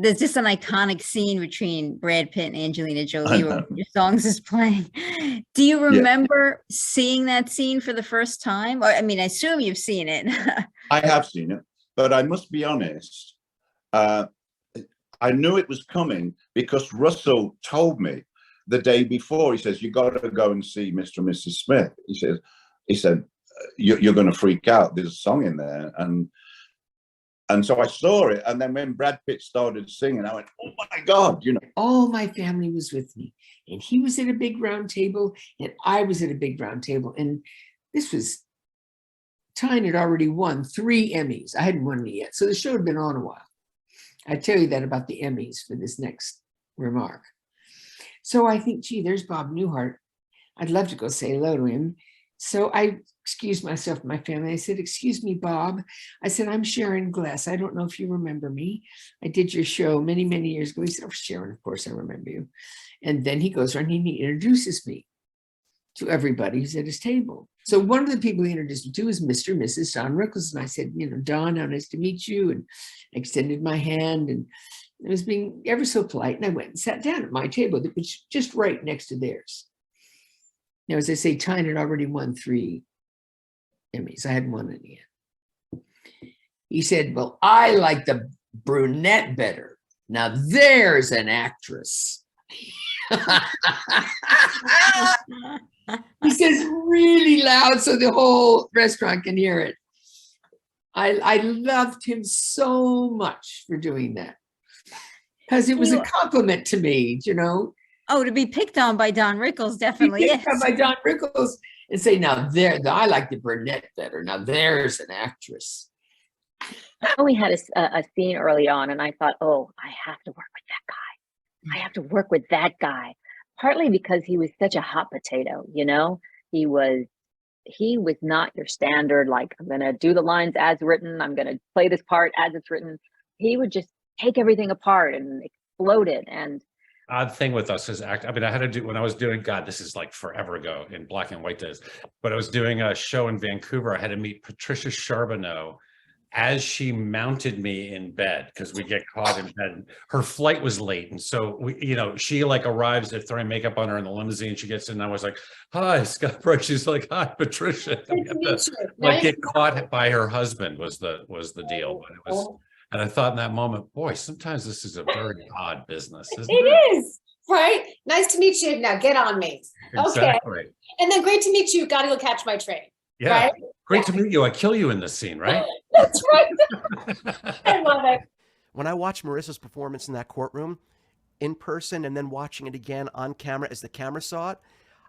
there's just an iconic scene between Brad Pitt and Angelina I Jolie where know. one of your songs is playing. Do you Yeah, remember seeing that scene for the first time? Or I mean, I assume you've seen it. I have seen it, but I must be honest. Uh, I knew it was coming because Russell told me the day before. He says, "You got to go and see Mr. and Mrs. Smith." He said, "You're going to freak out. There's a song in there." And so I saw it, and then when Brad Pitt started singing, I went, "Oh my God!" All my family was with me, and he was at a big round table, and I was at a big round table, and this was Tyne had already won 3 Emmys. I hadn't won any yet, so the show had been on a while. I tell you that about the Emmys for this next remark. So I think, gee, there's Bob Newhart. I'd love to go say hello to him. So I excused myself to my family. I said, "Excuse me, Bob." I said, "I'm Sharon Gless. I don't know if you remember me. I did your show many, many years ago." He said, "Oh, Sharon, of course I remember you." And then he goes around and he introduces me to everybody who's at his table. So one of the people he introduced me to is Mr. and Mrs. Don Rickles. And I said, "Don, how nice to meet you." And I extended my hand, and I was being ever so polite. And I went and sat down at my table, which was just right next to theirs. Now, as I say, Tyne had already won 3 Emmys. I hadn't won any yet. He said, "Well, I like the brunette better. Now there's an actress." He says really loud so the whole restaurant can hear it. I loved him so much for doing that because it was a compliment to me, Oh, to be picked on by Don Rickles definitely is. By Don Rickles and say, "Now I like the brunette better. Now there's an actress." We had a scene early on, and I thought, oh, I have to work with that guy. I have to work with that guy. Partly because he was such a hot potato, He was not your standard, like, I'm going to do the lines as written. I'm going to play this part as it's written. He would just take everything apart and explode it. And odd thing with us is I had to do, when I was doing, God, this is like forever ago in black and white days, but I was doing a show in Vancouver. I had to meet Patricia Charbonneau as she mounted me in bed, because we get caught in bed. Her flight was late, and so she like arrives, they're throwing makeup on her in the limousine. She gets in, and I was like, "Hi, Scott Bryce." She's like, "Hi, Patricia." Get caught by her husband was the deal. But it was, and I thought in that moment, boy, sometimes this is a very odd business, isn't it? It is, right? Nice to meet you. Now get on me. Exactly. Okay. And then great to meet you. Got to go catch my train. Yeah. Right? Great to meet you. I kill you in this scene, right? That's right. I love it. When I watched Marissa's performance in that courtroom in person and then watching it again on camera as the camera saw it,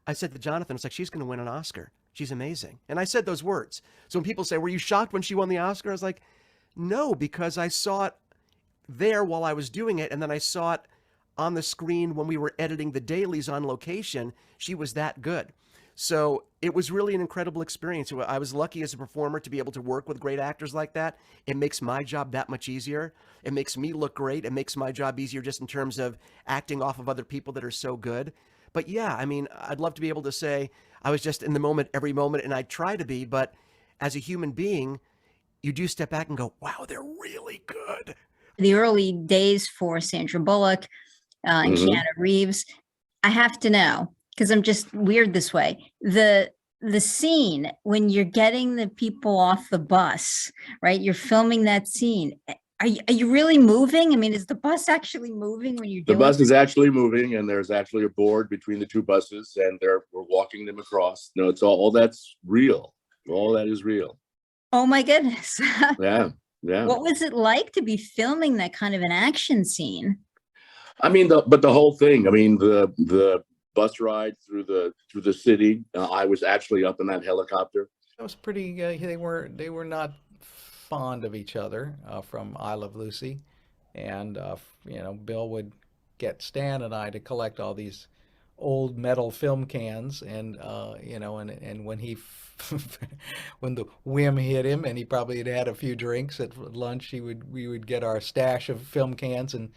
I said to Jonathan, it's like, she's going to win an Oscar. She's amazing. And I said those words. So when people say, "Were you shocked when she won the Oscar?" I was like, no, because I saw it there while I was doing it. And then I saw it on the screen when we were editing the dailies on location. She was that good. So it was really an incredible experience. I was lucky as a performer to be able to work with great actors like that. It makes my job that much easier. It makes me look great. It makes my job easier just in terms of acting off of other people that are so good. But yeah, I mean, I'd love to be able to say I was just in the moment every moment, and I try to be, but as a human being, you do step back and go, wow, they're really good. The early days for Sandra Bullock and Keanu Reeves, I have to know, because I'm just weird this way. The scene when you're getting the people off the bus, right? You're filming that scene. Are you really moving? I mean, is the bus actually moving when you're doing The bus is actually moving, and there's actually a board between the 2 buses, and we're walking them across. No, it's all that's real. All that is real. Oh my goodness. Yeah. What was it like to be filming that kind of an action scene? I mean, but the whole thing. I mean, the bus ride through the city. I was actually up in that helicopter. It was pretty. They were not fond of each other from I Love Lucy, and Bill would get Stan and I to collect all these old metal film cans, and and when he when the whim hit him and he probably had a few drinks at lunch, we would get our stash of film cans. And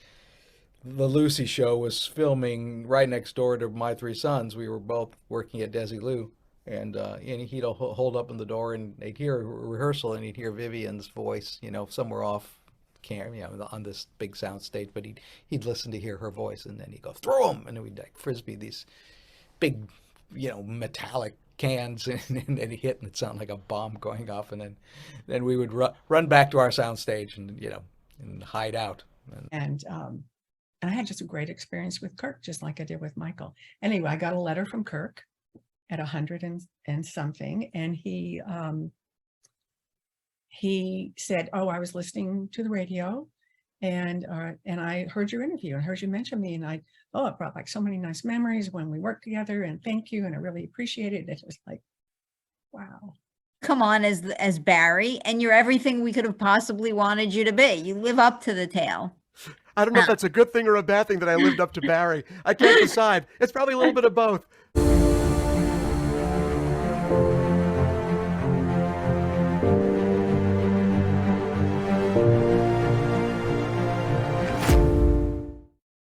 the Lucy show was filming right next door to My Three Sons. We were both working at Desilu, and he'd hold up in the door, and they'd hear a rehearsal, and he'd hear Vivian's voice, somewhere off on this big sound stage, but he'd listen to hear her voice, and then he'd go, throw them, and then we'd like frisbee these big, metallic cans, and then he hit, and it sounded like a bomb going off, and then we would run back to our sound stage and and hide out. And I had just a great experience with Kirk, just like I did with Michael. Anyway, I got a letter from Kirk at 100 and something, and he said, "Oh, I was listening to the radio, and I heard your interview and heard you mention me, and it brought back so many nice memories when we worked together, and thank you, and I really appreciate it." It was like, wow. Come on, as Barry, and you're everything we could have possibly wanted you to be. You live up to the tale. I don't know if that's a good thing or a bad thing that I lived up to Barry. I can't decide. It's probably a little bit of both.